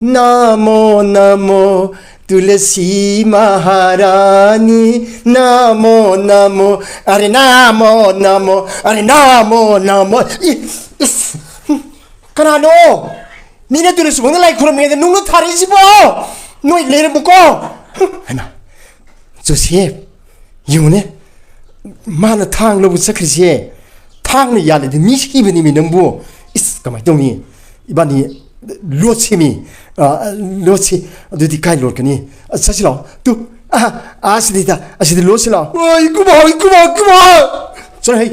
Namo Namo Tulsi Maharani Namo Namo Are Namo Namo Are Namo Namo Kanano Nina Tulsi Wona like from me the Nunu Tarisibo No later buko Hana Joseph Yune Mana Tang Lobu Sakrisie Tang Yale the Mish even in Nambu is come to me Ibani Lotsimi Lotsi do the kind of Kani such law to Aslita I said the Losila come on sorry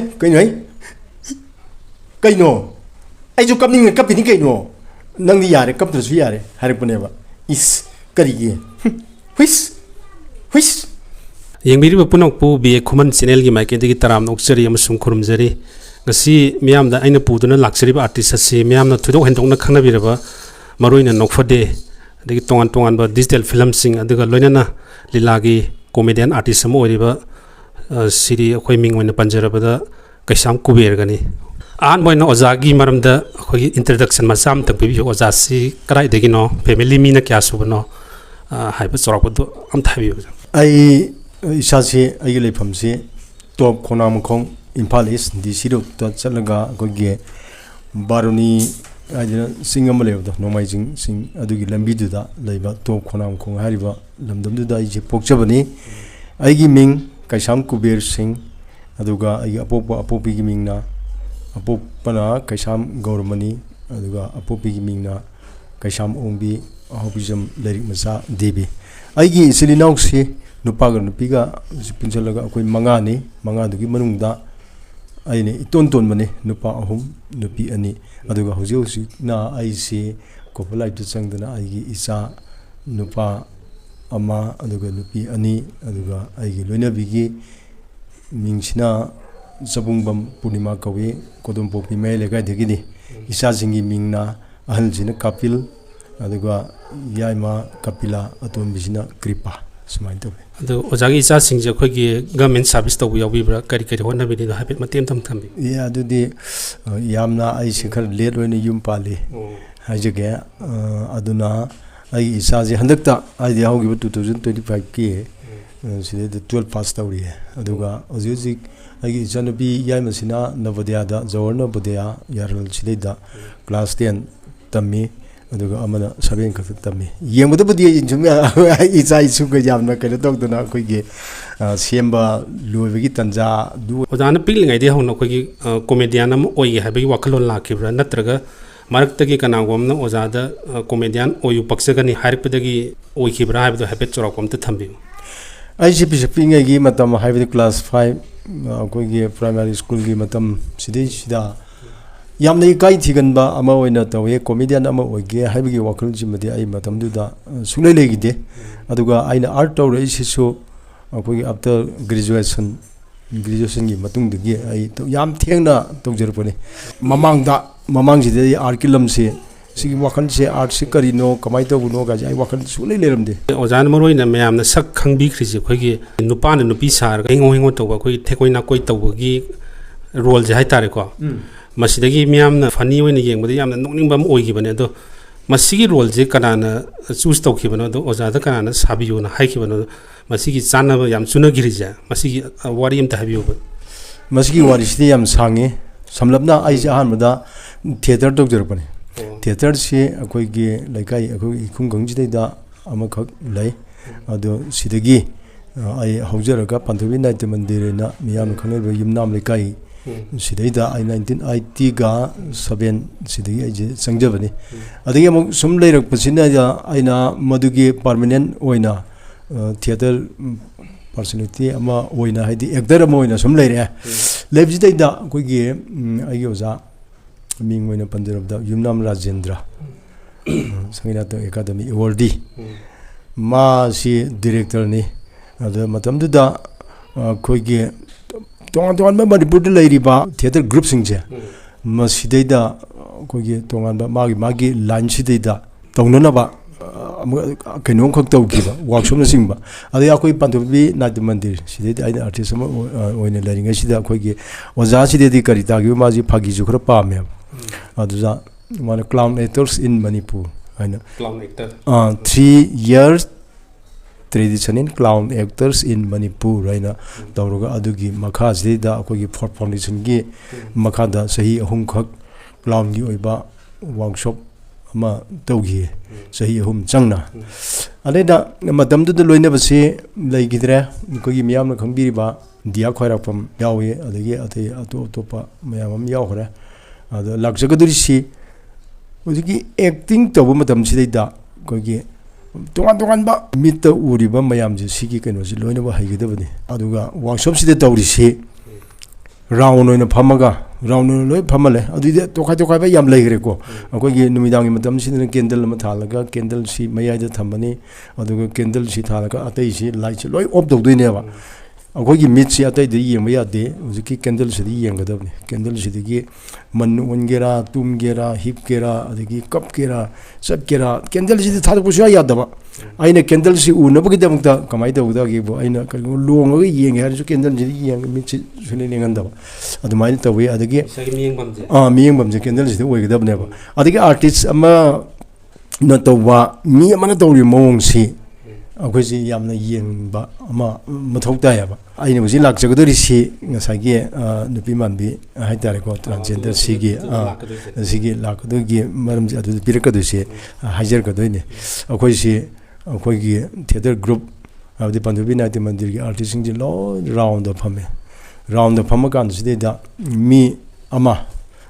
Kaino I do coming a company Kaino Nang the Yare come to Sviare Haripuneva is Karigi which Yangbi Punokpu be a common Sinelgi Mike Taram Oxeri Amasum Kurumzeri Gasi Miam the Aina Puduna luxury artists Miam to do and on the Canavira Maruin and Nokfade the Tongan but digital film sing and the Lonana Lilagi comedian artist Moiva city of Huiming when the Panjarabada Kasham Kubirgani. And when Ozagi Maram the introduction Masam to Bibi Ozasi Karai Degino, family Mina Kiasubano, Hypersoropodo, Ontario. I Sashi Ayuli Pamsi, Top Konam Kong. In Palace, the Sido Salaga Gogi Baroni, I didn't sing a malay of the nomizing, sing Adugi Lambiduda, Laba, Top Konam Kong Hariva, Lamduda, Pokchabani, I give Ming, Kaisham Kubir sing, Aduga, Apopa, Apopi Mingna, Apopana, Kaisham Gormani, Aduga, Apopi Mingna, Kaisham Umbi, Hobism, Lyric Masa, Debi. I give Silinoxi, Nupaga, Nupiga, Pinsalaga, Mangani, Mangaduki Manunda. Aini iton mani nupa ahum nupi ani aduga hoji na aisi kopalai tu changdana aigi isa nupa ama aduga nupi ani aduga aigi loina bigi mingsina sabungbam purnima kawi kodom popi mele ga degini isa jingi mingna ahal jina kapil aduga yaima kapila atom bisina kripa sumain to the Ozagi Sasing government service to we are Kari one of the habit Matim Tambi. Yeah, do the Yamna I shikar late when you pali. Hajage Aduna I Sazi Handakta I the how give 2025k. She did the 12 past story. Aduga Ozuzik I get Janabi Yamasina Navadiada Zorna Bodea Yarl Chileda class 10 Tammi. Aduga amana sabeng ka tami yengbuda budi jumya isa isu ga jamna ka tok duna koi ge semba luibegi tanja du odana piling ide hono koi comedian am oi habi wakalon lakibra natraga marakta kana gomna ozada comedian oyu paksagani haripdagi oi khibra habdo habet chorokom ta thambi ICP pinga gi matam habi class 5 koi ge primary school gi matam sida Yamna Kai Tiganba Amawina Tawe, comedian Amaoge, Habigi Wakal Jimadi, I Matamduda, Sulegide, Aduga, I art or issue after graduation Matung the Gay, I Yam Tiana Togjerpone. Mamangji, Arkilam say, see Wakan say art Sicarino, Kamaito Unoga, I Wakan Sulelemde. Ozan Morina, ma'am, the Sak Kangi Krisi, Nupan and Nupisa, going to Waki, Tekoina Koita Wagi, roll the Hitariko. Masidagi miam funny when the but yam knowing bam oigibano. Masigi roll the canana, choose to kibano, Ozada canana, Sabion, Haikibano, Masigi Sana Yam Sunagirija, Masigi Warium Tabu. Masigi Warisham Sangi, some labna Aizahamada, theatre doctor. Theatre she a quick like I Kungunjida, Amakok lay, Ado Sidagi, I Hojeraga, Pantavina, Mandirina, Miam Kanel, Yumnam Lekai. Sidida I 1980 ga 7 sidagi ai sangjabani adigi amuk sum leirak pasina ja aina madugi permanent oina theater personality ama oina haidi actor ama oina sum leire lebjida da koigi ai oza ming oina pandirab da Yumnam Rajendra Sanginato Academy awardee ma si director ni ada matam da koigi Tongan Manipur Ladiba theatre group singja Masideda Kogi Tongan Magi line Sideda Tonganaba Kanon Koktogiba workshop Simba Adiakoi Pantobi Night Mandir she did I artist when a learning Shida Kogi was Ashi de Karita Mazi Pagi Jukra Pamia Aduza one clown actors in Manipur haina clown actor 3 years traditional clown actors in Manipur raina tawruga adugi makha sida akogi for foundation gi makha da sahi ahum khak clown gi oiba workshop ama tawgi sahi ahum changna aleda madam du loina basi laigidre kogi miyam na khangbiri ba dia khoirapam yawi adagi atai atopa mayam yawhre ada lakjagaduri si ujigi acting tabu madam sidida kogi tokan ba mitta uriba mayam ji sigi keno ji loina ba haigidabani aduga workshop sida tawri si round oina phamaga round loi phamale adide tokai ba yam laigre ko akogi numidangi matam sidina candle ma thalaga candle si mayai da thambani aduga candle si thalaga atai si light loi off dawdoine ba akogi mit si atai de yema yade ujiki candle si yengadabni candle si digi man ongera tumgera hipgera adigi kapgera satgera candle si thadu pusu yadaba aina candle si unabagi damukta kamai dawdagi bo aina longa yenge har su candle si yeng mit si sune ngandaba adumai tawi adigi miyeng candle si oigadabne ba adigi artist ama na tawa mi amana tawri mong si akoisi yamna yengba ama mathokta yaba aina busi lakjagadori si ngasagi nupi manbi haitare ko transgender sigi lakdogi maram adu pirakadu si hajar kadoine akoisi akoigi theater group abdi pandubi naiti mandir gi artist sing lo round of phame kan side da mi ama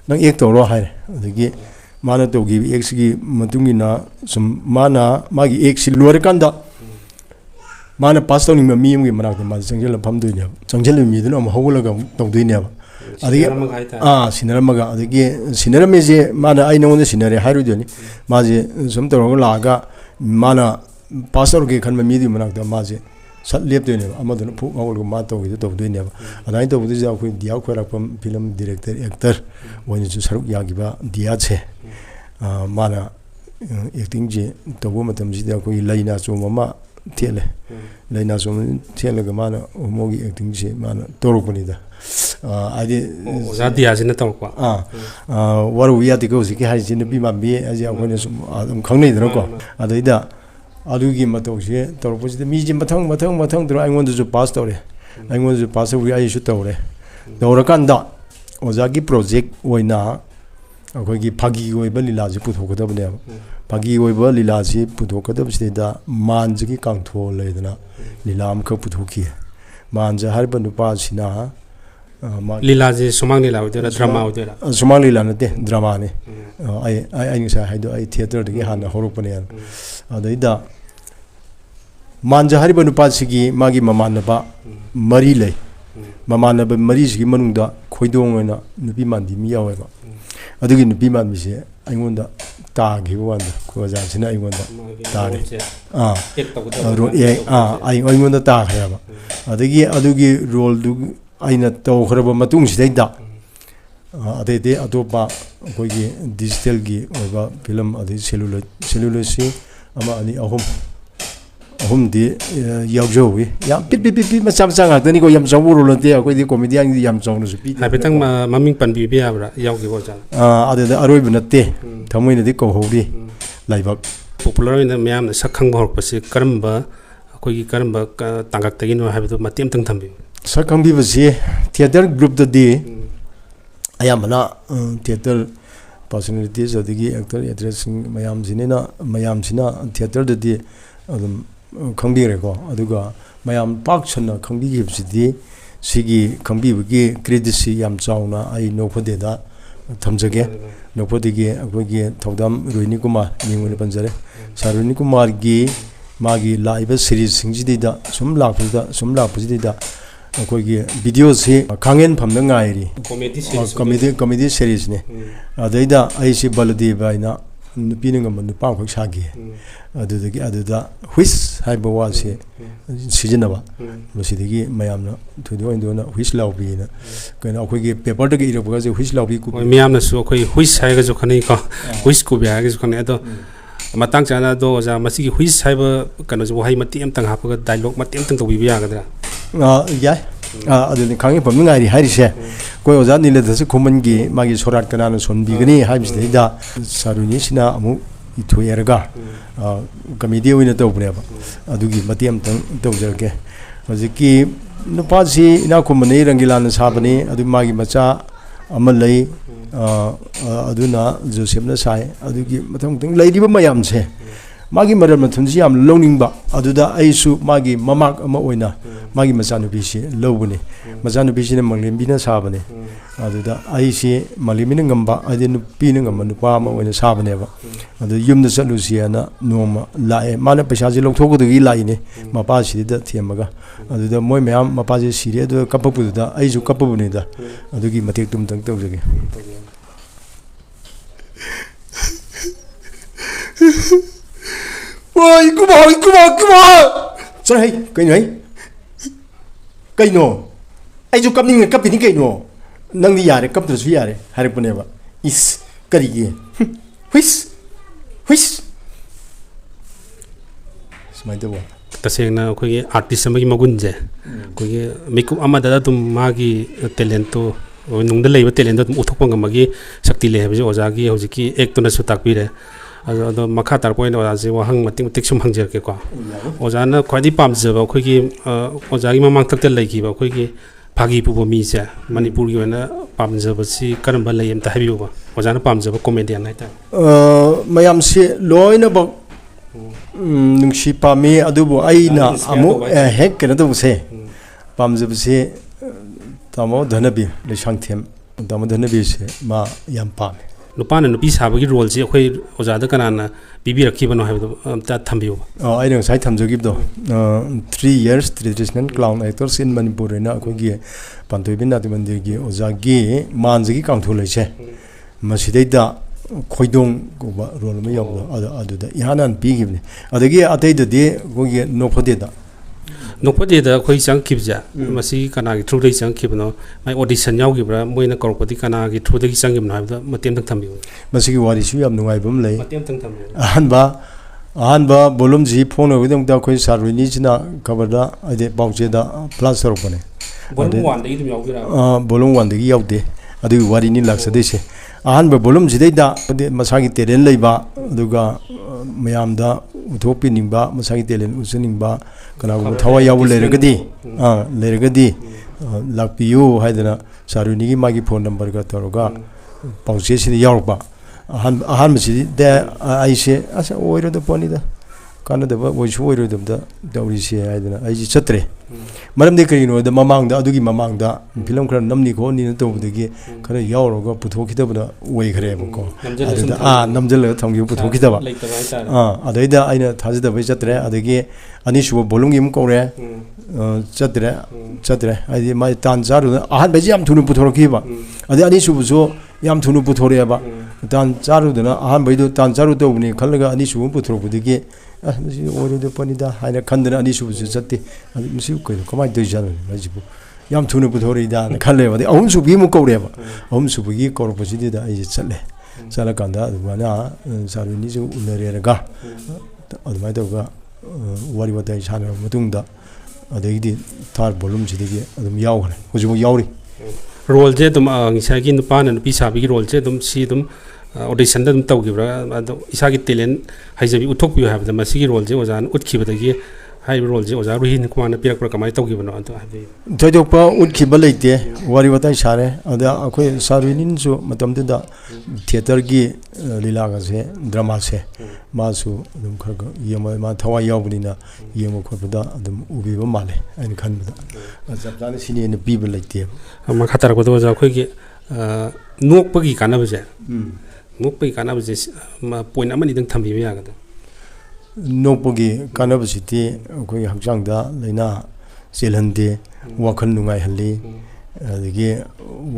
nang ek toro haire adagi mana togi ek sigi matungina sum mana magi ek si lore kanda mana pastor ni mi mi manak ma jangjel pham duine jangjel mi dun am hogulaga tawduine adigi sinaramaga adigi sinarame je mana ai nonde sinare hairu doni ma je sum toro laga mana pastor ge khan mi di manak da ma je sat lep duine amadun phu hogul ma tawgi tawduine adai tawdu ja khoi dia khora pam film director actor woni ju saruk yagiba dia che mana acting je tawu matam ji da khoi laina choma tele laina som tele ga mana mogi acting je mana torukuni da adi zati azina torukwa waru yati ko siki hai jin bi ma bi aja khone sum khangnei dro ko adaida adugi matokse torupuside mi jin mathang dro ai ngondu ju pass tore ai ngondu ju pass wi ai shu tore dorakanda ojagi project oina akogi phagi oiba lila ji puthokadabne phagi oiba lila ji puthokadabsida manjigi kangtho leidana lilam ka puthoki manja harba nupa sina lila ji sumang lila udera drama udera sumang lila nate drama ne ai ngsa haido ai theater de hana horupane adaida manja harba nupa sigi magi mamanaba mari lei mamanaba mari sigi manungda khoidong oina nupi mandi mi yaweba adugi nupi manmi se aingonda tagi wanda ko ja sina aingonda tare aingonda ta khayaba adugi role du aina taw khraba matung sidaida adede atopa kogi digital gi oba film adi celluloid si ama ani ahum di yawjowi yam pit macam ngak ni ko yam jawuru lonte ko di comedian di yam jawnu supi habetang maming panbi bi abra yawgi bo ja adede aroi bunate thamoina di ko hobi laibak popular in the myam sakhang bhor pasi karamba kogi karamba tangak tagin wa habetu matem tang thambi sakhang bi basi theater group di ayamana theater personalities adigi actor actress mayam sina theater di adum khangbi ko aduga mayam pak chana khangbi gibsidi sigi khangbi gi credit si yam chauna ai no phode da thamjage no phode gi akogi thodam roini kumar ningone panjare saruni kumar gi magi live series singji da sum lakpudi da akogi video si khangen phamna ngairi comedy series ne adaida ai si baladeva ina nupi ngam nupa khok sagi aduda whis haiba wa se sijinaba losidigi mayamna thudo indona whis lawbi na kana akogi paper de irabaga je whis lawbi ku miyamna su akoi whis haiga jo khani ko whis ku bya ga jo khani ado matang chana do ja masigi whis haiba kana jo hai mati am tang hapaga dialogue mati am tang tobi bya gadra ya aduni khangi pam ngai ri hari se ko oja nile dase khoman gi magi sorat kana no sonbi gani haibsida saruni sina amu ꯏꯊꯣꯏꯔꯒ committee ꯑꯣꯏꯅ ꯇꯧꯕꯅꯦꯕ ꯑꯗꯨꯒꯤ ꯃꯇꯦꯡ ꯑꯃꯇꯪ ꯇꯧꯖꯔꯒꯦ ꯍꯧꯖꯤꯛꯀꯤ ꯅꯨꯄꯥꯁꯤ ꯏꯅꯥꯛ ꯈꯨꯟꯕꯅꯤ ꯔꯪꯒꯤꯂꯥꯟꯅ ꯁꯥꯕꯅꯤ ꯑꯗꯨ ꯃꯥꯒꯤ ꯃꯆꯥ ꯑꯃ ꯂꯩ ꯑꯗꯨꯅ ꯖꯣꯁꯦꯞꯅ ꯁꯥꯏ ꯑꯗꯨꯒꯤ ꯃꯊꯪ ꯂꯩꯔꯤꯕ ꯃꯌꯥꯝꯁꯦ ꯃꯥꯒꯤ ꯃꯔꯜ ꯃꯊꯨꯝꯁꯤ ꯌꯥꯝ ꯂꯧꯅꯤꯡꯕ ꯑꯗꯨꯗ ꯑꯩꯁꯨ ꯃꯥꯒꯤ ꯃꯃꯥꯛ ꯑꯃ ꯑꯣꯏꯅ ꯃꯥꯒꯤ ꯃꯆꯥꯅꯨꯄꯤꯁꯤ ꯂꯧꯕꯅꯤ ꯃꯆꯥꯅꯨꯄꯤꯁꯤꯅ ꯃꯪꯂꯦꯝꯕꯤꯅ ꯁꯥꯕꯅꯤ ꯑꯗꯨꯗ ꯑꯩꯁꯤ ꯃꯪꯂꯦꯝꯕꯤꯅ ꯉꯝꯕ ꯍꯥꯏꯗꯤ ꯅꯨꯄꯤꯅ ꯉꯝꯕ ꯅꯨꯄꯥ ꯑꯃ ꯑꯣꯏꯅ ꯁꯥꯕꯅꯦꯕ ꯑꯗꯨ ꯌꯨꯝꯗ ꯆꯠꯂꯨꯁꯤꯅ ꯅꯣꯡꯃ ꯂꯥꯛꯑꯦ ꯃꯥꯅ ꯄꯩꯁꯥꯁꯤ ꯂꯧꯊꯣꯛꯀꯗꯒꯤ ꯂꯥꯛꯏꯅꯦ ꯃꯄꯥꯁꯤꯗ ꯊꯦꯝꯃꯒ ꯑꯗꯨꯗ ꯃꯣꯏ ꯃꯌꯥꯝ ꯃꯄꯥꯁꯤ ꯁꯤꯔꯦ ꯑꯗꯨꯒ ꯀꯞꯄꯛꯄꯗꯨꯗ ꯑꯩꯁꯨ ꯀꯞꯄꯕꯅꯤꯗ ꯑꯗꯨꯒꯤ ꯃꯇꯦꯛꯇꯨ ꯑꯃꯇꯪ ꯇꯧꯖꯒꯦ ꯋꯥꯏ ꯀꯨꯃꯥ ꯆꯠ ꯍꯩ ꯀꯩꯅꯣ ꯍꯩ ꯀꯩꯅꯣ ꯑꯩꯁꯨ ꯀꯞꯅꯤꯡꯉꯦ ꯀꯞꯄꯤꯅꯤ ꯀꯩꯅꯣ ꯅꯪꯗꯤ ꯌꯥꯔꯦ ꯀꯞꯇ꯭ꯔꯁꯨ ꯌꯥꯔꯦ ꯍꯥꯏꯔꯛꯄꯅꯦꯕ ꯏꯁ ꯀꯔꯤꯒꯤ ꯍꯨꯏꯁ ꯁꯨꯃꯥꯏꯅ ꯇꯧꯕ ꯇꯁꯦꯡꯅ ꯑꯩꯈꯣꯏꯒꯤ ꯑꯥꯔꯇꯤꯁ ꯑꯃꯒꯤ ꯃꯒꯨꯟꯁꯦ ꯑꯩꯈꯣꯏꯒꯤ ꯃꯤꯀꯨꯞ ꯑꯃꯗ ꯑꯗꯨꯝ ꯃꯥꯒꯤ ꯇꯦꯂꯦꯟꯇꯣ ꯅꯨꯡꯗ ꯂꯩꯕ ꯇꯦꯂꯦꯟꯇꯣ ꯑꯗꯨꯝ ꯎꯠꯊꯣꯛꯄ ꯉꯝꯕꯒꯤ ꯁꯛꯇꯤ ꯂꯩ ꯍꯥꯏꯕꯁꯤ ꯑꯣꯖꯥꯒꯤ ꯍꯧꯖꯤꯛꯀꯤ ꯑꯦꯛꯇꯨꯅꯁꯨ ꯇꯥꯛꯄꯤꯔꯦ ꯑꯗꯣ ꯃꯈꯥ ꯇꯥꯔꯛꯄ ꯑꯣꯏꯅ ꯑꯣꯖꯥꯁꯦ ꯋꯥꯍꯪ ꯃꯇꯤꯛ ꯁꯨꯝ ꯍꯪꯖꯔꯛꯀꯦꯀꯣ ꯑꯣꯖꯥꯅ ꯈ꯭ꯋꯥꯏꯗꯒꯤ ꯄꯥꯝꯖꯕ ꯑꯩꯈꯣꯏꯒꯤ ꯑꯣꯖꯥꯒꯤ ꯃꯃꯥꯡꯊꯛꯇ ꯂꯩꯈꯤꯕ ꯑꯩꯈꯣꯏꯒꯤ ꯐꯥꯒꯤ ꯄꯨꯕ ꯃꯤꯁꯦ ꯃꯅꯤꯄꯨꯔꯒꯤ ꯑꯣꯏꯅ ꯄꯥꯝꯖꯕꯁꯤ ꯀꯔꯝꯕ ꯂꯩ ꯑꯝꯇ ꯍꯥꯏꯕꯤꯌꯨꯕ ꯑꯣꯖꯥꯅ ꯄꯥꯝꯖꯕ ꯀꯣꯃꯦꯗꯤꯌꯟ ꯍꯥꯏꯇꯥꯔꯦ ꯃꯌꯥꯝꯁꯤ ꯂꯣꯏꯅꯃꯛ ꯅꯨꯡꯁꯤ ꯄꯥꯝꯃꯤ ꯑꯗꯨꯕꯨ ꯑꯩꯅ ꯑꯃꯨꯛ ꯍꯦꯛ ꯀꯩꯅꯣ ꯇꯧꯕꯁꯦ ꯄꯥꯝꯖꯕꯁꯦ ꯇꯥꯃꯣ ꯙꯅꯕꯤ ꯂꯩꯁꯥꯡꯊꯦꯝ ꯇꯥꯃꯣ ꯙꯅꯕꯤꯁꯦ ꯃꯥ ꯌꯥꯝ ꯄꯥꯝꯃꯦ ꯅꯨꯄꯥꯅ ꯅꯨꯄꯤ ꯁꯥꯕꯒꯤ ꯔꯣꯜꯁꯤ ꯑꯩꯈꯣꯏ ꯑꯣꯖꯥꯗ ꯀꯅꯥꯅ ꯄꯤꯕꯤꯔꯛꯈꯤꯕꯅꯣ ꯍꯥꯏꯕꯗꯣ ꯑꯝꯇ ꯊꯝꯕꯤꯌꯨꯕ ꯑꯩꯅ ꯉꯁꯥꯏ ꯊꯝꯖꯈꯤꯕꯗꯣ 3 years ꯇ꯭ꯔꯦꯗꯤꯁꯅꯦꯜ ꯀ꯭ꯂꯥꯎꯟ ꯑꯦꯛꯇꯔꯁ ꯏꯟ ꯃꯅꯤꯄꯨꯔ ꯍꯥꯏꯅ ꯑꯩꯈꯣꯏꯒꯤ ꯄꯥꯟꯊꯣꯏꯕꯤ ꯅꯥꯇꯤ ꯃꯟꯗꯤꯔꯒꯤ ꯑꯣꯖꯥꯒꯤ ꯃꯥꯟꯖꯒꯤ ꯀꯥꯡꯊꯣꯜꯂꯩꯁꯦ ꯃꯁꯤꯗꯩꯗ ꯈꯣꯏꯗꯣꯡꯒꯨꯝꯕ ꯔꯣꯜ ꯑꯃ ꯌꯥꯎꯕꯗꯣ ꯑꯗꯨꯗ ꯏꯍꯥꯟ ꯍꯥꯟꯅ ꯄꯤꯈꯤꯕꯅꯤ ꯑꯗꯒꯤ ꯑꯇꯩꯗꯗꯤ ꯑꯩꯈꯣꯏꯒꯤ ꯅꯣꯛꯐꯗꯦꯗ ꯅꯣꯛꯐꯗꯦꯗ ꯑꯩꯈꯣꯏ ꯆꯪꯈꯤꯕꯁꯦ ꯃꯁꯤ ꯀꯅꯥꯒꯤ ꯊ꯭ꯔꯨꯗꯒꯤ ꯆꯪꯈꯤꯕꯅꯣ ꯃꯥꯏ ꯑꯣꯗꯤꯁꯟ ꯌꯥꯎꯈꯤꯕ꯭ꯔꯥ ꯃꯣꯏꯅ ꯀꯧꯔꯛꯄꯗꯤ ꯀꯅꯥꯒꯤ ꯊ꯭ꯔꯨꯗꯒꯤ ꯆꯪꯈꯤꯕꯅꯣ ꯍꯥꯏꯕꯗꯣ ꯃꯇꯦꯡ ꯑꯃꯇꯪ ꯊꯝꯕꯤꯌꯨ ꯃꯁꯤꯒꯤ ꯋꯥꯔꯤꯁꯨ ꯌꯥꯝ ꯅꯨꯡꯉꯥꯏꯕ ꯑꯃ ꯂꯩ ꯃꯇꯦꯡ ꯑꯃꯇꯪ ꯊꯝꯕꯤꯌꯨ ꯑꯍꯥꯟꯕ ꯕꯣꯂꯨꯝꯁꯤ ꯐꯣꯡꯅꯕꯒꯤꯗꯃꯛꯇ ꯑꯩꯈꯣꯏ ꯁꯥꯔ ꯔꯣꯏꯅꯤꯁꯤꯅ ꯈꯕꯔꯗ ꯍꯥꯏꯗꯤ ꯄꯥꯎꯆꯦꯗ ꯐ꯭ꯂꯥꯁ ꯇꯧꯔꯛꯄꯅꯦ ꯕꯣꯂꯨꯝ 1ꯗꯒꯤ ꯑꯗꯨꯝ ꯌꯥꯎꯕꯤꯔꯛꯑꯕ ꯕꯣꯂꯨꯝ 1ꯗꯒꯤ ꯌꯥꯎꯗꯦ ꯑꯗꯨꯒꯤ ꯋꯥꯔꯤꯅꯤ ꯂꯥꯛꯆꯗꯣꯏꯁꯦ ꯑꯍꯥꯟꯕ ꯕꯣꯂꯨꯝꯁꯤꯗꯩꯗ ꯃꯁꯥꯒꯤ ꯇꯦꯂꯦꯟ ꯂꯩꯕ ꯑꯗꯨꯒ ꯃꯌꯥꯝꯗ ꯎꯠꯊꯣꯛꯄꯤꯅꯤꯡꯕ ꯃꯁꯥꯒꯤ ꯇꯦꯂꯦꯟ ꯎꯠꯆꯅꯤꯡꯕ ꯀꯅꯥꯒꯨꯝꯕ ꯊꯋꯥꯏ ꯌꯥꯎꯕ ꯂꯩꯔꯒꯗꯤ ꯂꯥꯛꯄꯤꯌꯨ ꯍꯥꯏꯗꯅ ꯁꯥꯔ ꯔꯣꯏꯅꯤꯒꯤ ꯃꯥꯒꯤ ꯐꯣꯟ ꯅꯝꯕꯔꯒ ꯇꯧꯔꯒ ꯄꯥꯎꯆꯦꯁꯤꯗ ꯌꯥꯎꯔꯛꯄ ꯑꯍꯥꯟꯕꯁꯤꯗ ꯑꯩꯁꯦ ꯑꯁ ꯑꯣꯏꯔꯣꯏꯗꯕ ꯄꯣꯠꯅꯤꯗ ꯀꯥꯟꯅꯗꯕ ꯑꯣꯏꯁꯨ ꯑꯣꯏꯔꯣꯏꯗꯕꯗ ꯇꯧꯔꯤꯁꯦ ꯍꯥꯏꯗꯅ ꯑꯩꯁꯦ ꯆꯠꯇ꯭ꯔꯦ ꯃꯔꯝꯗꯤ ꯀꯔꯤꯒꯤꯅꯣꯗ ꯑꯗꯨꯒꯤ ꯃꯃꯥꯡꯗ ꯐꯤꯂꯝ ꯈꯔ ꯅꯝꯅꯤ ꯈꯣꯠꯅꯤꯅ ꯇꯧꯕꯗꯒꯤ ꯈꯔ ꯌꯥꯎꯔꯒ ꯄꯨꯊꯣꯛꯈꯤꯗꯕꯅ ꯑꯣꯏꯈ꯭ꯔꯦꯕꯀꯣ ꯑꯗꯨꯗ ꯅꯝꯁꯤꯜꯂꯒ ꯊꯝꯈꯤꯕ ꯄꯨꯊꯣꯛꯈꯤꯗꯕ ꯑꯗꯩꯗ ꯑꯩꯅ ꯊꯥꯖꯗꯕꯩ ꯆꯠꯇ꯭ꯔꯦ ꯑꯗꯒꯤ ꯑꯅꯤꯁꯨꯕ ꯕꯣꯂꯨꯝꯒꯤ ꯑꯃꯨꯛ ꯀꯧꯔꯦ ꯆꯠꯇ꯭ꯔꯦ ꯍꯥꯏꯗꯤ ꯃꯥꯒꯤ ꯇꯥꯟ ꯆꯥꯔꯨꯗꯅ ꯑꯍꯥꯟꯕꯩꯁꯤ ꯌꯥꯝ ꯊꯨꯅ ꯄꯨꯊꯣꯔꯛꯈꯤꯕ ꯑꯗꯩ ꯑꯅꯤꯁꯨꯕꯁꯨ ꯌꯥꯝ ꯊꯨꯅ ꯄꯨꯊꯣꯔꯛꯑꯦꯕ ꯇꯥꯟ ꯆꯥꯔꯨꯗꯅ ꯑꯍꯥꯟꯕꯩꯗꯣ ꯇꯥꯟ ꯆꯥꯔꯨ ꯇꯧꯕꯅꯤ ꯈꯜꯂꯒ ꯑꯅꯤꯁꯨꯕ ꯄꯨꯊꯣꯔꯛꯄꯗꯒꯤ ꯃꯁꯤ ꯑꯣꯏꯔꯣꯏꯗꯕ ꯄꯣꯠꯅꯤꯗ ꯍꯥꯏꯅ ꯈꯟꯗꯅ ꯑꯅꯤꯁꯨꯕꯁꯨ ꯆꯠꯇꯦ ꯑꯗꯨ ꯃꯁꯤ ꯀꯩꯅꯣ ꯀꯃꯥꯏꯅ ꯇꯧꯔꯤꯖꯥꯠꯅꯣ ꯃꯁꯤꯕꯨ ꯌꯥꯝ ꯊꯨꯅ ꯄꯨꯊꯣꯔꯛꯏꯗꯥꯅ ꯈꯜꯂꯦꯕ ꯑꯗꯩ ꯑꯍꯨꯝꯁꯨꯕꯒꯤ ꯑꯃꯨꯛ ꯀꯧꯔꯦꯕ ꯑꯍꯨꯝꯁꯨꯕꯒꯤ ꯀꯧꯔꯛꯄꯁꯤꯗ ꯑꯩꯁꯦ ꯆꯠꯂꯀꯥꯟꯗ ꯑꯗꯨꯃꯥꯏꯅ ꯁꯥꯔ ꯔꯣꯏꯅꯤꯁꯨ ꯎꯅꯔꯦꯔꯒ ꯑꯗꯨꯃꯥꯏꯅ ꯇꯧꯔꯒ ꯋꯥꯔꯤ ꯋꯥꯇꯥꯏ ꯁꯥꯟꯅꯔꯕ ꯃꯇꯨꯡꯗ ꯑꯗꯒꯤꯗꯤ ꯊꯥꯔ ꯕꯣꯂꯨꯝꯁꯤꯗꯒꯤ ꯑꯗꯨꯝ ꯌꯥꯎꯈ꯭ꯔꯦ ꯍꯧꯖꯤꯛꯐꯥꯎ ꯌꯥꯎꯔꯤ ꯔꯣꯜꯁꯦ ꯑꯗꯨꯝ ꯉꯁꯥꯏꯒꯤ ꯅꯨꯄꯥꯅ ꯅꯨꯄꯤ ꯁꯥꯕꯒꯤ ꯔꯣꯜꯁꯦ ꯑꯗꯨꯝ ꯁꯤ ꯑꯗꯨꯝ ꯑꯣꯗꯤꯁꯟꯗ ꯑꯗꯨꯝ ꯇꯧꯈꯤꯕ꯭ꯔꯥ ꯑꯗꯣ ꯏꯁꯥꯒꯤ ꯇꯦꯂꯦꯟ ꯍꯩꯖꯕꯤ ꯎꯠꯊꯣꯛꯄꯤꯌꯨ ꯍꯥꯏꯕꯗ ꯃꯁꯤꯒꯤ ꯔꯣꯜꯁꯦ ꯑꯣꯖꯥꯅ ꯎꯠꯈꯤꯕꯗꯒꯤ ꯍꯥꯏꯔꯤꯕ ꯔꯣꯜꯁꯦ ꯑꯣꯖꯥ ꯔꯨꯍꯤꯟ ꯀꯨꯃꯥꯔꯅ ꯄꯤꯔꯛꯄ꯭ꯔꯥ ꯀꯃꯥꯏꯅ ꯇꯧꯈꯤꯕꯅꯣ ꯑꯗꯨ ꯍꯥꯏꯕꯤꯌꯨ ꯊꯣꯏꯗꯣꯛꯄ ꯎꯠꯈꯤꯕ ꯂꯩꯇꯦ ꯋꯥꯔꯤ ꯋꯥꯇꯥꯏ ꯁꯥꯔꯦ ꯑꯗ ꯑꯩꯈꯣꯏ ꯁꯥꯔ ꯔꯣꯏꯅꯤꯅꯁꯨ ꯃꯇꯝꯗꯨꯗ ꯊꯤꯌꯦꯇꯔꯒꯤ ꯂꯤꯂꯥꯒꯁꯦ ꯗ꯭ꯔꯃꯥꯁꯦ ꯃꯥꯁꯨ ꯑꯗꯨꯝ ꯈꯔ ꯌꯦꯡꯕ ꯃꯥ ꯊꯋꯥꯏ ꯌꯥꯎꯕꯅꯤꯅ ꯌꯦꯡꯕ ꯈꯣꯠꯄꯗ ꯑꯗꯨꯝ ꯎꯕꯤꯕ ꯃꯥꯜꯂꯦ ꯑꯩꯅ ꯈꯟꯕꯗ ꯆꯞ ꯆꯥꯅ ꯁꯤꯅꯤ ꯑꯩꯅ ꯄꯤꯕ ꯂꯩꯇꯦꯕ ꯃꯈꯥ ꯇꯥꯔꯛꯄꯗ ꯑꯣꯖꯥ ꯑꯩꯈꯣꯏꯒꯤ ꯅꯣꯛꯄꯒꯤ ꯀꯥꯟꯅꯕꯁꯦ ꯅꯣꯛꯄꯒꯤ ꯀꯥꯟꯅꯕꯁꯦ ꯄꯣꯏꯟ ꯑꯃꯅꯤꯗꯪ ꯊꯝꯕꯤꯕ ꯌꯥꯒꯗ꯭ꯔꯥ ꯅꯣꯛꯄꯒꯤ ꯀꯥꯟꯅꯕꯁꯤꯗꯤ ꯑꯩꯈꯣꯏꯒꯤ ꯍꯛꯆꯥꯡꯗ ꯂꯥꯏꯅꯥ ꯆꯦꯜꯍꯟꯗꯦ ꯋꯥꯈꯜ ꯅꯨꯡꯉꯥꯏꯍꯜꯂꯤ ꯑꯗꯒꯤ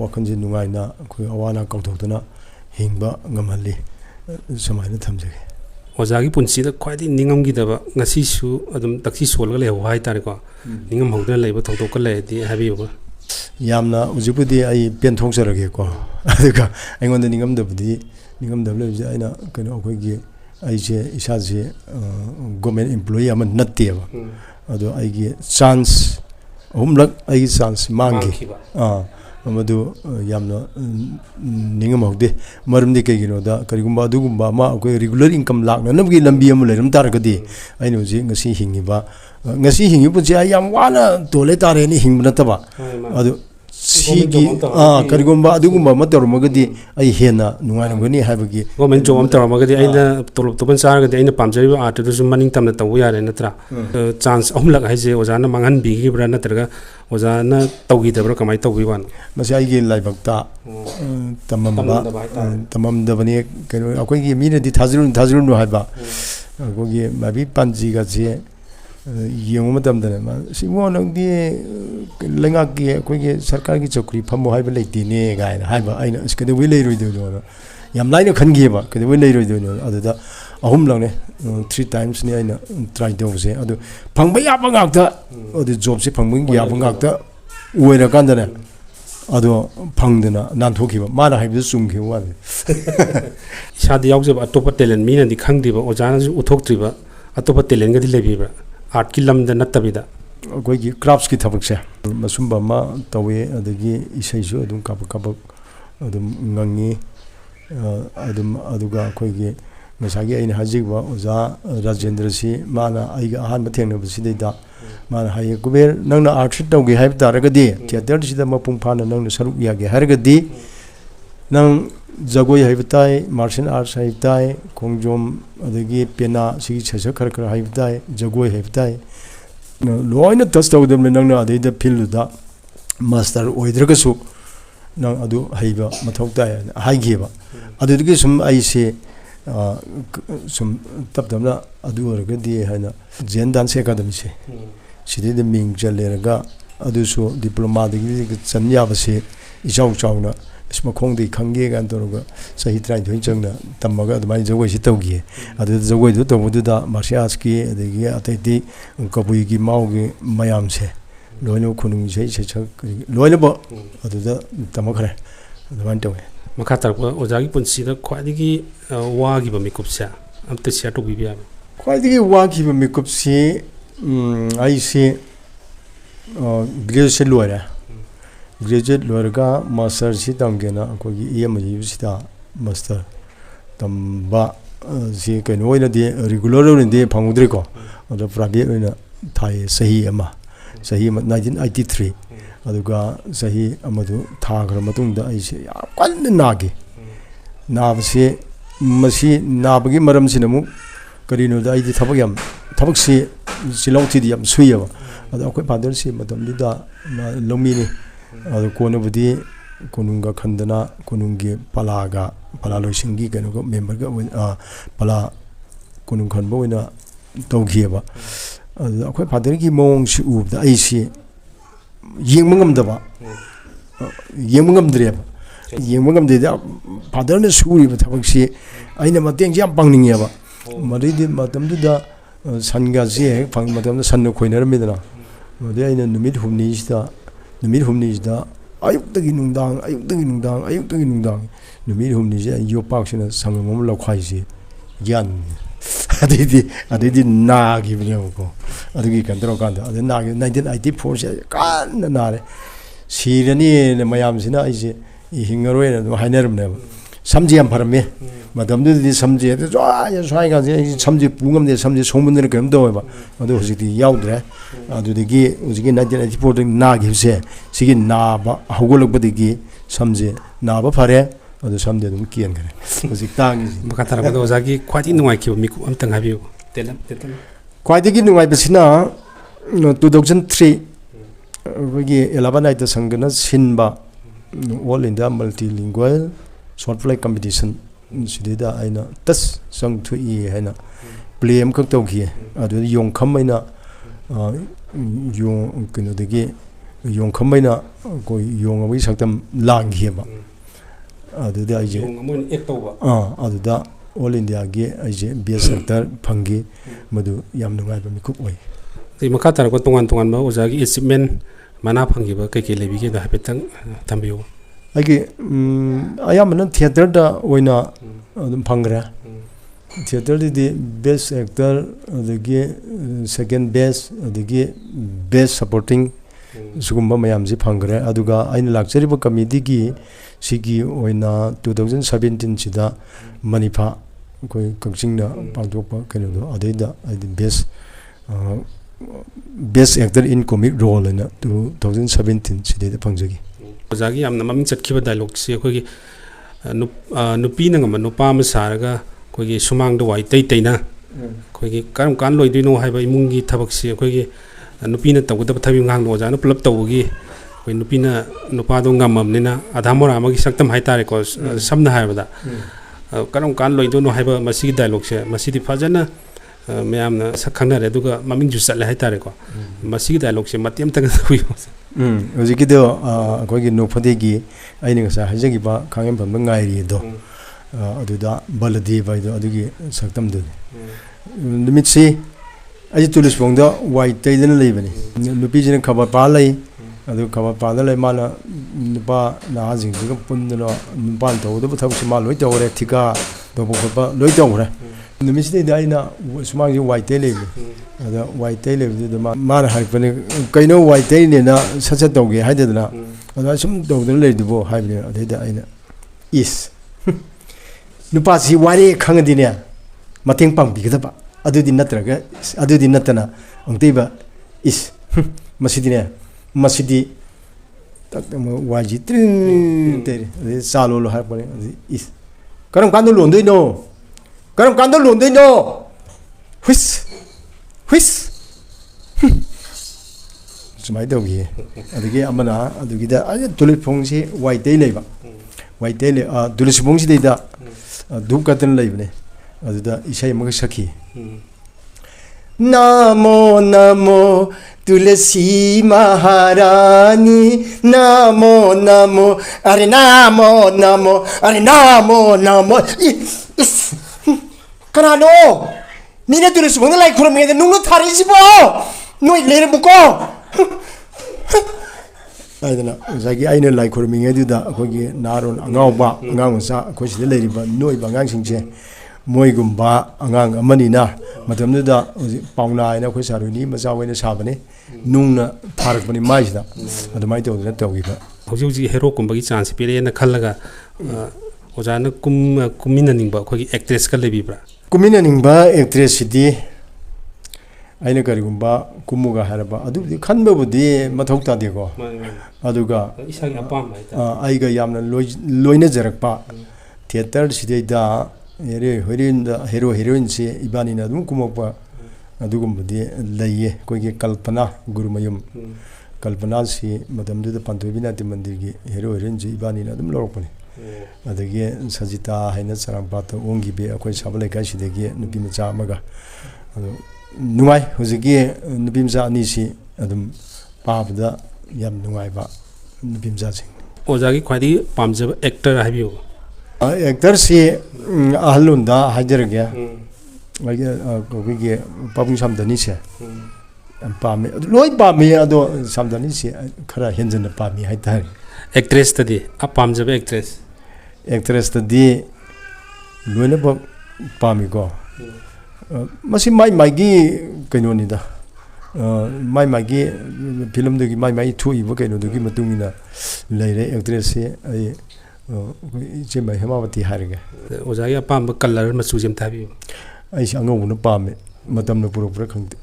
ꯋꯥꯈꯜꯁꯦ ꯅꯨꯡꯉꯥꯏꯅ ꯑꯩꯈꯣꯏ ꯑꯋꯥ ꯑꯅꯥ ꯀꯥꯎꯊꯣꯛꯇꯨꯅ ꯍꯤꯡꯕ ꯉꯝꯍꯜꯂꯤ ꯁꯨꯃꯥꯏꯅ ꯊꯝꯖꯒꯦ ꯑꯣꯖꯥꯒꯤ ꯄꯨꯟꯁꯤꯗ ꯈ꯭ꯋꯥꯏꯗꯒꯤ ꯅꯤꯡꯉꯝꯈꯤꯗꯕ ꯉꯁꯤꯁꯨ ꯑꯗꯨꯝ ꯇꯛꯁꯤ ꯁꯣꯜꯂꯒ ꯂꯩꯍꯧꯕ ꯍꯥꯏꯇꯥꯔꯦꯀꯣ ꯅꯤꯡꯉꯝꯍꯧꯗꯅ ꯂꯩꯕ ꯊꯧꯗꯣꯛꯀ ꯂꯩꯔꯗꯤ ꯍꯥꯏꯕꯤꯌꯨꯕ ꯌꯥꯝꯅ ꯍꯧꯖꯤꯛꯄꯨꯗꯤ ꯑꯩ ꯄꯦꯟꯊꯣꯛꯆꯔꯒꯦꯀꯣ ꯑꯗꯨꯒ ꯑꯩꯉꯣꯟꯗ ꯅꯤꯡꯉꯝꯗꯕ ꯂꯩꯕꯁꯦ ꯑꯩꯅ ꯀꯩꯅꯣ ꯑꯩꯈꯣꯏꯒꯤ ꯑꯩꯁꯦ ꯏꯁꯥꯁꯦ ꯒꯣꯔꯃꯦꯟ ꯏꯝꯄ꯭ꯂꯣꯌꯤ ꯑꯃ ꯅꯠꯇꯦꯕ ꯑꯗꯣ ꯑꯩꯒꯤ ꯆꯥꯟꯁ 3ꯂꯛ ꯑꯩꯒꯤ ꯆꯥꯟꯁ ꯃꯥꯡꯈꯤ मधु यामना निंगम होदे मरमदि कगिनोदा करिगुम्बा दुगुम्बा मा अखोय रेगुलर इनकम लाकना नबगी लंबी अम लेरम तारगदी आइनो जी ngasi hingiba ngasi hingi punsi ay yam wana tole tare ni hingba nataba adu sigi karigomba adugumba matormagadi ay hena nungaramgani habagi government job am taramagadi aina tolop toban saragadi aina pamjariba art du sum maning tamna tawu yare natra chance ahumlak haije ojana mangan bigi bra natraga ojana tawgi debra kamai tawbi wan masi ay gi laibakta tamam dabani keno akoy gi mina di thazrun no haba akogi mabi panji ga je yengu matam da ma simo nang di lenga gi akoy gi sarkar gi chokri phammo haiba leiti ne ga haiba aina skade wi leiroi do no yam laino khan gi ba kade wi leiroi do no aduda ahum lang ne 3 times ni aina try do se adu phangba ya ba ngak da adu job se phangming ya ba ngak da uera kan da ne ado phangdana nan thokiba mara haibu sum ki wa shadi yaujab atopa talent mina di khangdiba ojana ju uthoktriba atopa talent ga di lebibra art ki lamda natabida koi gi crafts ki thabak se masumba ma tawe adagi isai su adum kap adum ngangi adum aduga koi gi masagi aina hajigwa oja rajendra si mana aiga ahan mathengna bisi da mana haye kuber nangna art sheet tawgi haib taragadi theater sida mapung phana nangna saruk yage hargadi nang jagoi haib tai martial arts haib tai kongjom adagi pena si chasa khar khar haib tai jagoi haib tai loina test tawdam nangna adida field da master oidragasu nang adu haiba mathau tai haigeba adudagi sum aise sum tabdamna adu oragadi haina zen dance academy se sidide ming jaleraga adusu diploma digi chanya base ijau chauna isma khongdi khangge gan toroga sahi trai thoi changna tamaga admai jogoi si tawgi adu jogoi du tobudu da martial arts ki adigi ateti kabui gi maugi mayam se loino khunung sei se loino bo adu da tamakhare adman tawe makha tarpa ojagi punsi da khwadigi wagi ba makeup sa amta share to bibya khwadigi wagi ba makeup si ai se graduation loira graduate loiraga master si tamgena akogi em university master tamba si kaino oina de regular oina de phangudre ko oda private oina thai sahi 1983 aduga sahi amadu thagra matungda aise yakwan nagi nabse masi nabagi maram sinamu karino da aidi thabak si silong ti yam suiya adu akoi father si matam da lomi ni adu kono budi konunga khandana konungi pala loisingi kano go member ga pala konung khanbo ina tawgieba adu akoi father gi mong si ubda aisi yengmangam dreba yengmangam de father ne suri ba thabak si aina mateng jam pangningyaba madidi matam da sanga si phang matam san no khoinaramidana made aina numit humni sida ayuktagi nungdang numit humni je yo pak sina sangam lakhai si yan adidi nagi bnyo ko adigi kandro kanda adi nagi 1984 se kan nare sirani ne mayam sina aise hingaroi na haineramne samji am pharame madamdu di samji de swai ga je samji pungam de samji sommunne kem do ba adu hojiti yaudre adu digi hojiki 1984 na gi se sigi na ba hogolok badigi samji na ba phare adu samde dum kian gare hojik tang makha tarpa do jagi khwati nuai ki miku amtang habiu telam khwaidagi nuai basina 2003 wagi 11 night sangana sinba all india multilingual short play competition sidida aina tas sang thui haina play am kak tawgi adu yong kham aina yong kino degi yong kham aina ko yong awi saktam lang hiba adu da aje yong amon ek tawba adu da all india ge aje bs sector phangi madu yam nungai ba mikuk oi ti makha tarpa tongan ba ojagi achievement mana phangi ba kai lebi ge da hapetang tambiu aige ayamana theater da oina adum phangre theater di best actor adagi second best adagi best supporting sugumba mayam ji phangre aduga aina lakchariba committee gi sigi oina 2017 sida manipa koi kangchingna pangdokpa keno adaida best actor in comic role in 2017 sida phangjagi ozagi yamna maming chatkiba dialogue se khoi nupi na ngam nupa ma saraga khoi sumang do wai tai tai na khoi karam kan loi dino haiba imungi thabak se khoi nupi na tawda thabi ngang do jana pulap tawgi khoi nupi na nupa do ngamam nina adhamora amagi saktam haitare ko samna haibada karam kan loi do no haiba masigi dialogue se masidi fajana mayamna sakhanare aduga maming ju chatle haitare ko masigi dialogue se matiam tang hui hojikido akogi nokphadegi aini ngasa hajagi ba khangem pham ngairi do aduda baladi bai do adugi saktam do limit si aji tulis bongda wai taiden leibani nupi jina khaba pa lai adu khaba pa da lai mala nupa na jing ga punno nupan to do thab si ma loi tawre thika do ba loi tawre numit si da ina sumang ji wai tai lebi ada wai tai lebi do ma harpani kaino wai tai ne na sacha tawge haidadna ada sum tawdna leidibo haibni adaida aina is nupa si wari khangdine mating pang bigada adudi natraga adudi natana angteba is masidine masidi takma waji trin te salo lo harpani is karam kando londoi no karam kando londoi no whis whis sumai dogi adugi amana adugida aja tulipongsi waitei leiba waitei le tulisipongsi deida dukatan leibne aduda isai amaga sakhi namo namo tulsi maharani namo namo are namo namo are namo namo kanano mina tulisipong lai khurumge nungno tharisibo noi lere buko aidana zagi aina lai khurumge aduda akogi naron angawba angangsa akosi leiriba noi bangang singche moigumba angang amanina matamda pauna ina khoi saruni macha waina sabani nungna tharakbani maisida adumai tawduna tawgiba hauji hero kumbagi chance pire na khallaga ojana kumina ningba khoi actress ka lebibra kumina ningba actress sidi aina karigumba kumuga haraba adu khanba budi mathau ta dego aduga isagi apam aiga yamna loina jarakpa theater sideida hero heroine si ibani na dum kumokpa adugumdi laiye koigi kalpana gurumayum kalpana si madamdu da pantobina ti mandir gi hero heroine ji ibani na dum lorokpani adagi sajita haina sarangpata ongi be akoi sabale ka sidegi nupi macha amaga nungai hojigi nupi macha ani si adum pabda yam nungai ba nupi macha sing ojagi khwadi pamjaba actor habiyo actor si ahlunda hajar gya lagi kogi papung samdani se pami loi pami ado samdani se khara henjan pami haitar actress tadi apamjaba actress tadi loina ba pami ko masi mai gi kaino ni da mai gi film de gi mai thui ba kaino de gi matungina leire actress se ai jema hemawati harga ojagi apamba color machu jem thabi ai angawuna pame matamna pura khangde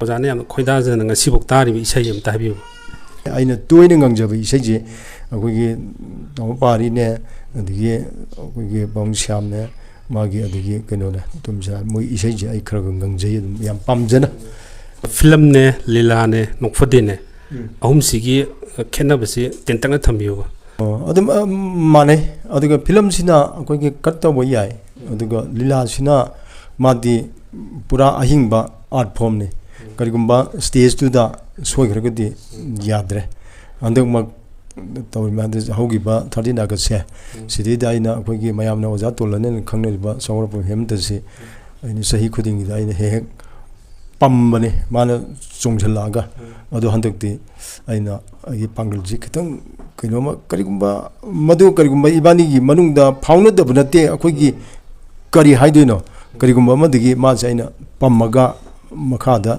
ojana yam khoida jana ngasi bok tari bi isai jem thabi aina toina ngangjaba isai je akogi taw pari ne adigi akogi bong syam ne magi adigi keno ne tumja moi isai je ai khara ngangjai yam pamjana film ne lila ne nokfade ne ahum sigi khenabasi tentang thambiyo adum mane aduga film sina akogi katta bo yai aduga lila sina madi pura ahingba art form ne karigumba stage tu da soigragadi yadre anduk mak tawri mande hogiba 13 august se sidi daina akogi mayamna oja tolane khangneba sawrap hemta si aini sahi khuding daina he pambane mana chungchalaga adu handukti aina agi pangalji khitang kinoma karigumba madu karigumba ibani gi manungda fauna da bunate akogi kari haidoino karigumba madigi ma jaina pammaga makhada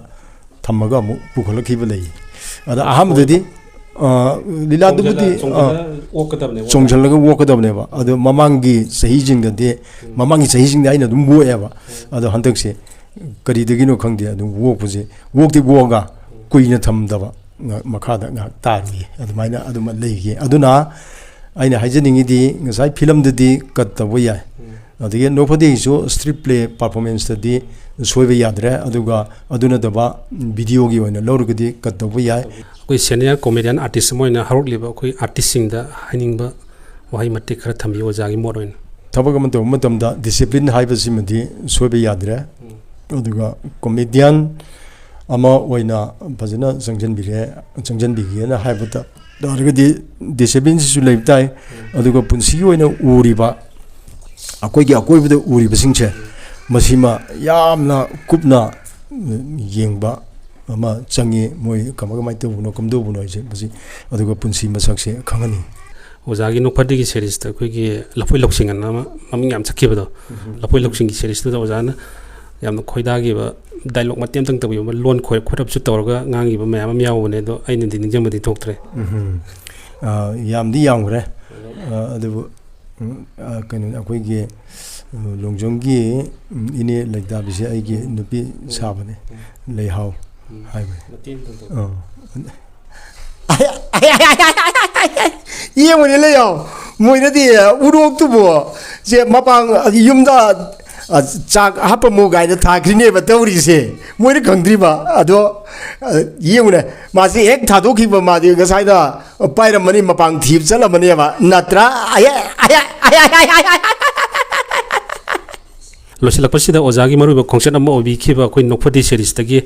thamaga mu pukhalakhiba lei ꯑꯗ ꯑꯍꯥꯟꯕꯗꯗꯤ ꯂꯤꯂꯥꯗꯨꯕꯨꯗꯤ ꯆꯣꯡꯁꯤꯜꯂꯒ ꯑꯣꯛꯀꯗꯕꯅꯦꯕ ꯑꯗꯣ ꯃꯃꯥꯡꯒꯤ ꯆꯍꯤꯁꯤꯡꯗꯗꯤ ꯑꯩꯅ ꯑꯗꯨꯝ ꯑꯣꯛꯑꯦꯕ ꯑꯗꯣ ꯍꯟꯗꯛꯁꯦ ꯀꯔꯤꯗꯒꯤꯅꯣ ꯈꯪꯗꯦ ꯑꯗꯨꯝ ꯑꯣꯛꯄꯁꯦ ꯑꯣꯛꯇꯤ ꯑꯣꯛꯑꯒ ꯀꯨꯏꯅ ꯊꯝꯗꯕ ꯃꯈꯥꯗ ꯉꯥꯏꯍꯥꯛ ꯇꯥꯔꯨꯏ ꯑꯗꯨꯃꯥꯏꯅ ꯑꯗꯨꯃ ꯂꯩꯈꯤ ꯑꯗꯨꯅ ꯑꯩꯅ ꯍꯥꯏꯖꯅꯤꯡꯉꯤꯗꯤ ꯉꯁꯥꯏ ꯐꯤꯂꯝꯗꯗꯤ ꯀꯠ ꯇꯧꯕ ꯌꯥꯏ ꯑꯗꯒꯤ ꯅꯣꯛꯐꯗꯦꯒꯤꯁꯨ ꯁ꯭ꯇ꯭ꯔꯤꯠ ꯄ꯭ꯂꯦ ꯄꯥꯔꯐꯣꯔꯃꯦꯟꯁꯇꯗꯤ ꯁꯣꯏꯕ ꯌꯥꯗ꯭ꯔꯦ ꯑꯗꯨꯒ ꯑꯗꯨ ꯅꯠꯇꯕ ꯚꯤꯗꯤꯑꯣꯒꯤ ꯑꯣꯏꯅ ꯂꯧꯔꯒꯗꯤ ꯀꯠ ꯇꯧꯕ ꯌꯥꯏ ꯑꯩꯈꯣꯏ ꯁꯦꯅꯤꯌꯔ ꯀꯣꯃꯦꯗꯤꯌꯟ ꯑꯥꯔꯇꯤꯁ ꯑꯃ ꯑꯣꯏꯅ ꯍꯧꯔꯛꯂꯤꯕ ꯑꯩꯈꯣꯏ ꯑꯥꯔꯇꯤꯁꯁꯤꯡꯗ ꯍꯥꯏꯅꯤꯡꯕ ꯋꯥꯍꯩ ꯃꯇꯦꯛ ꯈꯔ ꯊꯝꯕꯤꯌꯨ ꯑꯣꯖꯥꯒꯤ ꯃꯣꯠ ꯑꯣꯏꯅ ꯊꯕꯛ ꯑꯃ ꯇꯧꯕ ꯃꯇꯝꯗ ꯗꯤꯁꯤꯄ꯭ꯂꯤꯟ ꯍꯥꯏꯕꯁꯤꯃꯗꯤ ꯁꯣꯏꯕ ꯌꯥꯗ꯭ꯔꯦ ꯑꯗꯨꯒ ꯀꯣꯃꯦꯗꯤꯌꯟ ꯑꯃ ꯑꯣꯏꯅ ꯐꯖꯅ ꯆꯪꯁꯤꯟꯕꯤꯒꯦꯅ ꯍꯥꯏꯕ ꯇꯥꯔꯒꯗꯤ ꯗꯤꯁꯤꯄ꯭ꯂꯤꯟꯁꯤꯁꯨ ꯂꯩꯕ ꯇꯥꯏ ꯑꯗꯨꯒ ꯄꯨꯟꯁꯤꯒꯤ ꯑꯣꯏꯅ ꯎꯔꯤꯕ ꯑꯩꯈꯣꯏꯒꯤ ꯑꯀꯣꯏꯕꯗ ꯎꯔꯤꯕꯁꯤꯡꯁꯦ ꯃꯁꯤꯃ ꯌꯥꯝꯅ ꯀꯨꯞꯅ ꯌꯦꯡꯕ ꯑꯃ ꯆꯪꯉꯤ ꯃꯣꯏ ꯀꯃꯥꯏꯅ ꯇꯧꯕꯅꯣ ꯀꯝꯗꯧꯕꯅꯣ ꯍꯥꯏꯁꯦ ꯃꯁꯤ ꯑꯗꯨꯒ ꯄꯨꯟꯁꯤ ꯃꯁꯛꯁꯦ ꯈꯪꯍꯟꯅꯤ ꯑꯣꯖꯥꯒꯤ ꯅꯣꯛꯐꯗꯦꯒꯤ ꯁꯦꯔꯤꯁꯇ ꯑꯩꯈꯣꯏꯒꯤ ꯂꯐꯣꯏ ꯂꯧꯁꯤꯡ ꯑꯅ ꯑꯃ ꯃꯃꯤꯡ ꯌꯥꯝ ꯆꯠꯈꯤꯕꯗꯣ ꯂꯐꯣꯏ ꯂꯧꯁꯤꯡꯒꯤ ꯁꯦꯔꯤꯁꯇꯨꯗ ꯑꯣꯖꯥꯅ ꯌꯥꯝꯅ ꯈꯣꯏꯗꯥꯈꯤꯕ ꯗꯥꯏꯂꯣꯛ ꯃꯇꯦꯛ ꯑꯃꯇꯪ ꯇꯧꯕꯤꯕ ꯂꯣꯟ ꯈꯣꯏꯔꯞꯁꯨ ꯇꯧꯔꯒ ꯉꯥꯡꯈꯤꯕ ꯃꯌꯥꯝ ꯑꯃ ꯌꯥꯎꯕꯅꯦ ꯑꯗꯣ ꯑꯩꯅꯗꯤ ꯅꯤꯡꯁꯤꯡꯕꯗꯤ ꯊꯣꯛꯇ꯭ꯔꯦ ꯌꯥꯝꯗꯤ ꯌꯥꯝꯈ꯭ꯔꯦ ꯑꯗꯨꯕꯨ ꯀꯩꯅꯣ ꯑꯩꯈꯣꯏꯒꯤ ꯂꯣꯡꯖꯣꯡꯒꯤ ꯏꯅꯦ ꯂꯩꯇꯥꯕꯤꯁꯦ ꯑꯩꯒꯤ ꯅꯨꯄꯤ ꯁꯥꯕꯅꯦ ꯂꯩꯍꯥꯎ ꯍꯥꯏꯕꯅꯦ ꯌꯦꯡꯕꯅꯤ ꯂꯩꯌꯣ ꯃꯣꯏꯅꯗꯤ ꯎꯔꯣꯛꯇꯨꯕꯨ ꯁꯦ ꯃꯄꯥꯡ ꯌꯨꯝꯗ ꯆꯥꯛ ꯍꯥꯞꯄꯝꯃꯨ ꯀꯥꯏꯅ ꯊꯥꯈ꯭ꯔꯤꯅꯦꯕ ꯇꯧꯔꯤꯁꯦ ꯃꯣꯏꯅ ꯈꯪꯗ꯭ꯔꯤꯕ ꯑꯗꯣ ꯌꯦꯡꯉꯨꯅꯦ 마치 핵 다독히고 마디 그 사이다 빠이런 머니 마방 딥 잘라 머니 봐 나트라 아야 losilakpasida ojagi maruba khongset ama obikhiba koi nokphadi series tagi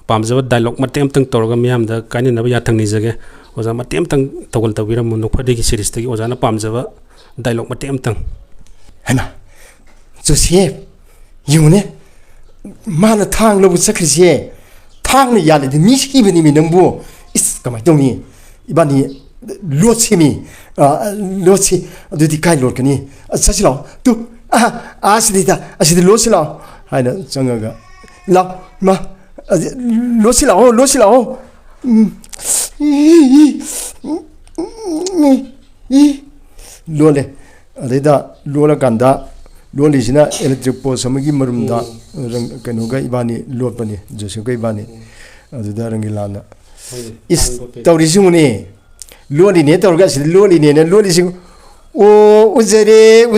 pamjaba dialogue matem tang torga miyamda kaini naba yathangni jage oja matem tang togol tawiram nokphadi gi series tagi ojana pamjaba dialogue matem tang hana josie yune mana thang lo sakrise thang ni yale de miski beni mi nangbu is kamai tongni ibani lochimi lochi adudi kai lor kani sachilo tu 아시디다 아시디 로실라 하이나 정가가 라 마 로실라 로실라 로레 아데다 로라 간다 로리시나 엘렉트릭 포스 아무기 머름다 그노가 이바니 로빠니 조시가 이바니 아두다 랑길라나 이스 타우리시무니 로리네 타우가 시 로리네 로리시 오 우저리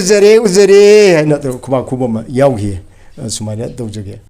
하나 또 그만 구보면 야우기 수마냐 또 저게